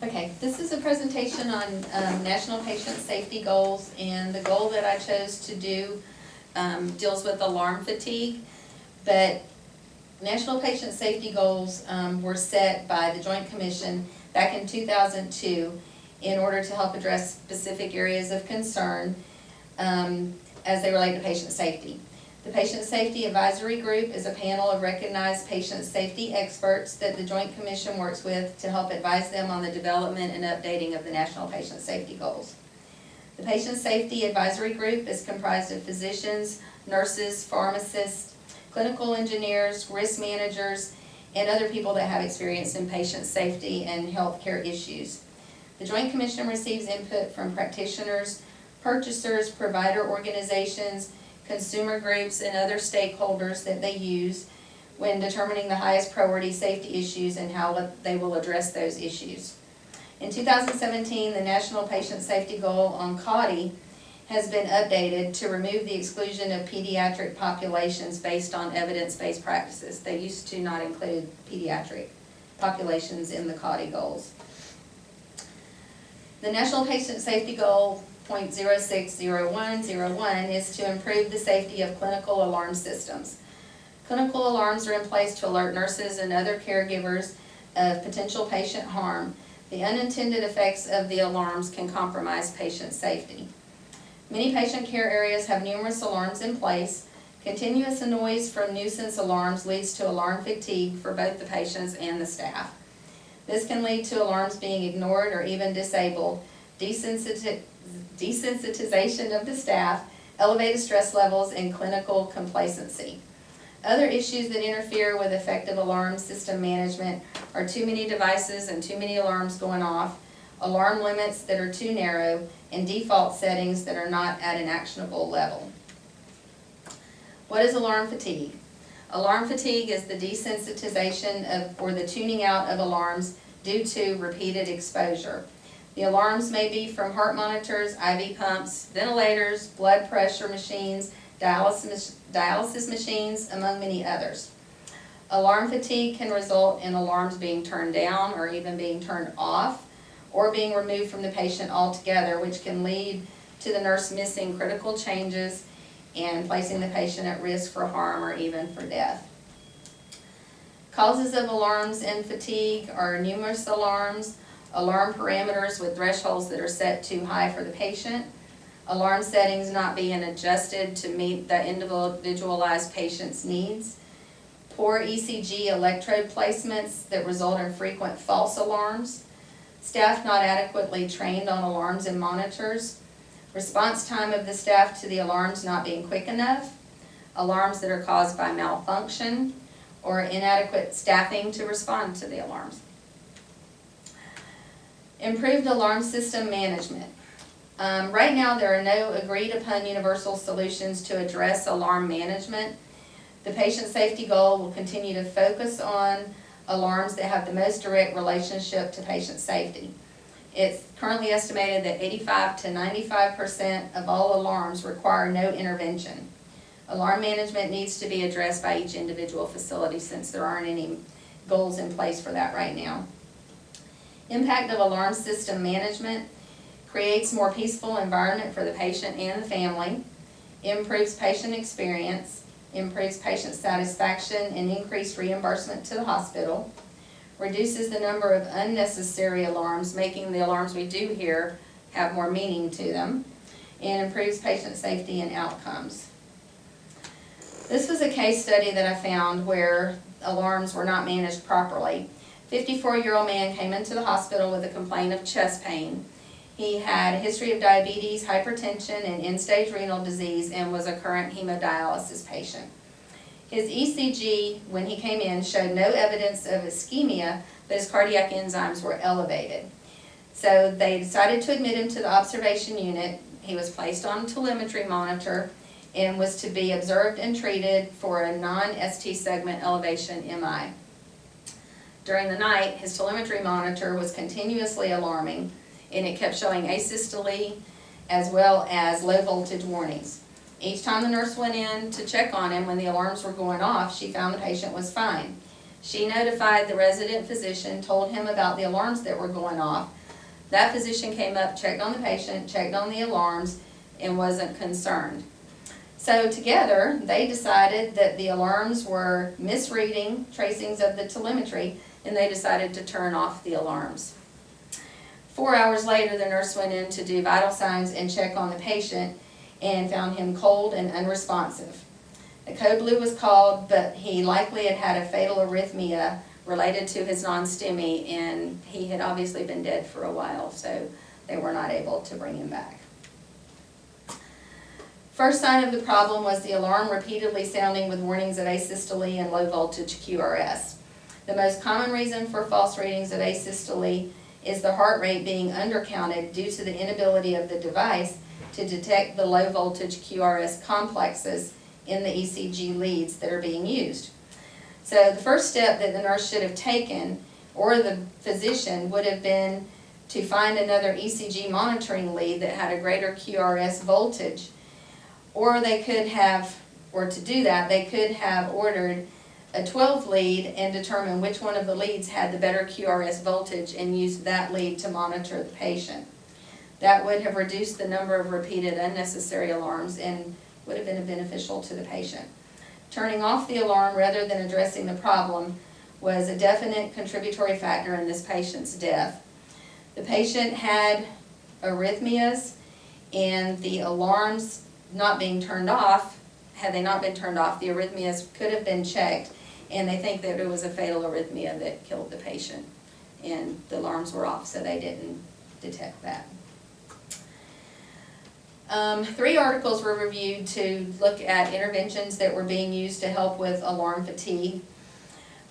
Okay, this is a presentation on National Patient Safety Goals, and the goal that I chose to do deals with alarm fatigue. But National Patient Safety Goals were set by the Joint Commission back in 2002 in order to help address specific areas of concern as they relate to patient safety. The Patient Safety Advisory Group is a panel of recognized patient safety experts that the Joint Commission works with to help advise them on the development and updating of the National Patient Safety Goals. The Patient Safety Advisory Group is comprised of physicians, nurses, pharmacists, clinical engineers, risk managers, and other people that have experience in patient safety and healthcare issues. The Joint Commission receives input from practitioners, purchasers, provider organizations, consumer groups, and other stakeholders that they use when determining the highest priority safety issues and how they will address those issues. In 2017, the National Patient Safety Goal on CAUTI has been updated to remove the exclusion of pediatric populations based on evidence-based practices. They used to not include pediatric populations in the CAUTI goals. The National Patient Safety Goal .060101 is to improve the safety of clinical alarm systems. Clinical alarms are in place to alert nurses and other caregivers of potential patient harm. The unintended effects of the alarms can compromise patient safety. Many patient care areas have numerous alarms in place. Continuous noise from nuisance alarms leads to alarm fatigue for both the patients and the staff. This can lead to alarms being ignored or even disabled, desensitization of the staff, elevated stress levels, and clinical complacency. Other issues that interfere with effective alarm system management are too many devices and too many alarms going off, alarm limits that are too narrow, and default settings that are not at an actionable level. What is alarm fatigue? Alarm fatigue is the desensitization of or the tuning out of alarms due to repeated exposure. The alarms may be from heart monitors, IV pumps, ventilators, blood pressure machines, dialysis machines, among many others. Alarm fatigue can result in alarms being turned down or even being turned off or being removed from the patient altogether, which can lead to the nurse missing critical changes and placing the patient at risk for harm or even for death. Causes of alarms and fatigue are numerous alarms, alarm parameters with thresholds that are set too high for the patient, alarm settings not being adjusted to meet the individualized patient's needs, poor ECG electrode placements that result in frequent false alarms, staff not adequately trained on alarms and monitors, response time of the staff to the alarms not being quick enough, alarms that are caused by malfunction, or inadequate staffing to respond to the alarms. Improved alarm system management. Right now there are no agreed upon universal solutions to address alarm management. The patient safety goal will continue to focus on alarms that have the most direct relationship to patient safety. It's currently estimated that 85 to 95% of all alarms require no intervention. Alarm management needs to be addressed by each individual facility since there aren't any goals in place for that right now. Impact of alarm system management creates more peaceful environment for the patient and the family, improves patient experience, improves patient satisfaction and increased reimbursement to the hospital, reduces the number of unnecessary alarms, making the alarms we do hear have more meaning to them, and improves patient safety and outcomes. This was a case study that I found where alarms were not managed properly. 54-year-old man came into the hospital with a complaint of chest pain. He had a history of diabetes, hypertension, and end-stage renal disease and was a current hemodialysis patient. His ECG, when he came in, showed no evidence of ischemia, but his cardiac enzymes were elevated. So they decided to admit him to the observation unit. He was placed on a telemetry monitor and was to be observed and treated for a non-ST segment elevation MI. During the night, his telemetry monitor was continuously alarming, and it kept showing asystole as well as low voltage warnings. Each time the nurse went in to check on him when the alarms were going off, she found the patient was fine. She notified the resident physician, told him about the alarms that were going off. That physician came up, checked on the patient, checked on the alarms, and wasn't concerned. So together, they decided that the alarms were misreading tracings of the telemetry, and they decided to turn off the alarms. 4 hours later, the nurse went in to do vital signs and check on the patient and found him cold and unresponsive. A code blue was called, but he likely had had a fatal arrhythmia related to his non-STEMI, and he had obviously been dead for a while, so they were not able to bring him back. First sign of the problem was the alarm repeatedly sounding with warnings of asystole and low voltage QRS. The most common reason for false readings of asystole is the heart rate being undercounted due to the inability of the device to detect the low voltage QRS complexes in the ECG leads that are being used. So the first step that the nurse should have taken, or the physician, would have been to find another ECG monitoring lead that had a greater QRS voltage, or they could have, or to do that, they could have ordered a 12 lead and determine which one of the leads had the better QRS voltage and used that lead to monitor the patient. That would have reduced the number of repeated unnecessary alarms and would have been beneficial to the patient. Turning off the alarm rather than addressing the problem was a definite contributory factor in this patient's death. The patient had arrhythmias, and the alarms not being turned off, had they not been turned off, the arrhythmias could have been checked, and they think that it was a fatal arrhythmia that killed the patient, and the alarms were off, so they didn't detect that. 3 articles were reviewed to look at interventions that were being used to help with alarm fatigue.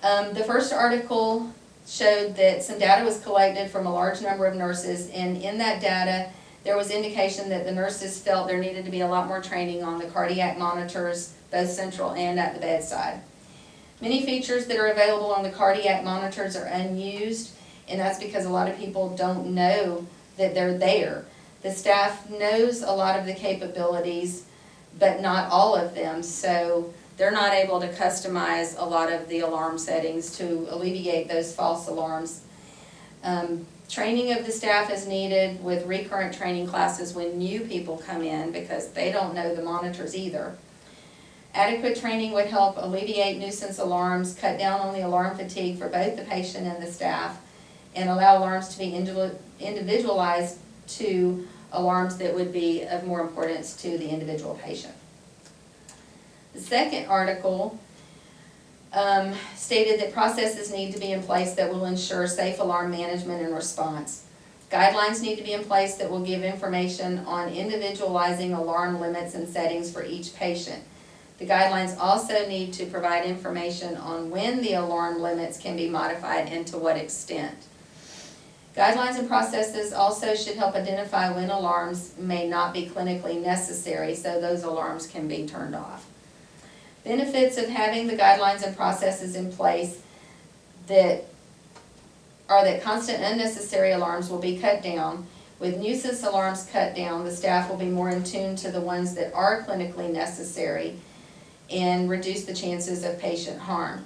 The first article showed that some data was collected from a large number of nurses, and in that data there was indication that the nurses felt there needed to be a lot more training on the cardiac monitors, both central and at the bedside. Many features that are available on the cardiac monitors are unused, and that's because a lot of people don't know that they're there. The staff knows a lot of the capabilities, but not all of them, so they're not able to customize a lot of the alarm settings to alleviate those false alarms. Training of the staff is needed with recurrent training classes when new people come in, because they don't know the monitors either. Adequate training would help alleviate nuisance alarms, cut down on the alarm fatigue for both the patient and the staff, and allow alarms to be individualized to alarms that would be of more importance to the individual patient. The second article stated that processes need to be in place that will ensure safe alarm management and response. Guidelines need to be in place that will give information on individualizing alarm limits and settings for each patient. The guidelines also need to provide information on when the alarm limits can be modified and to what extent. Guidelines and processes also should help identify when alarms may not be clinically necessary, so those alarms can be turned off. Benefits of having the guidelines and processes in place that constant unnecessary alarms will be cut down. With nuisance alarms cut down, the staff will be more in tune to the ones that are clinically necessary and reduce the chances of patient harm.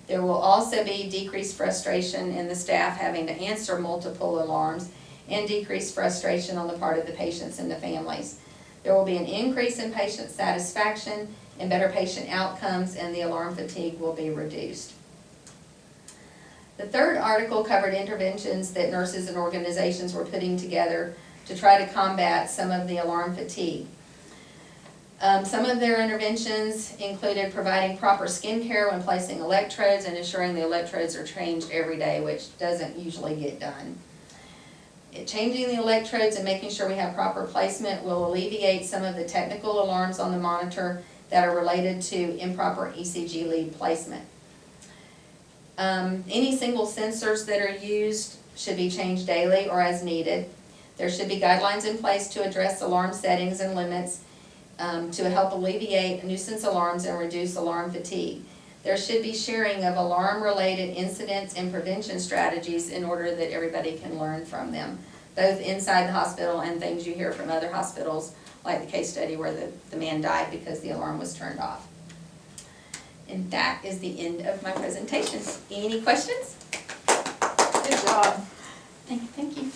There will also be decreased frustration in the staff having to answer multiple alarms, and decreased frustration on the part of the patients and the families. There will be an increase in patient satisfaction and better patient outcomes, and the alarm fatigue will be reduced. The third article covered interventions that nurses and organizations were putting together to try to combat some of the alarm fatigue. Some of their interventions included providing proper skin care when placing electrodes and ensuring the electrodes are changed every day, which doesn't usually get done. Changing the electrodes and making sure we have proper placement will alleviate some of the technical alarms on the monitor that are related to improper ECG lead placement. Any single sensors that are used should be changed daily or as needed. There should be guidelines in place to address alarm settings and limits to help alleviate nuisance alarms and reduce alarm fatigue. There should be sharing of alarm-related incidents and prevention strategies in order that everybody can learn from them, both inside the hospital and things you hear from other hospitals, like the case study where the man died because the alarm was turned off. And that is the end of my presentation. Any questions? Good job. Thank you.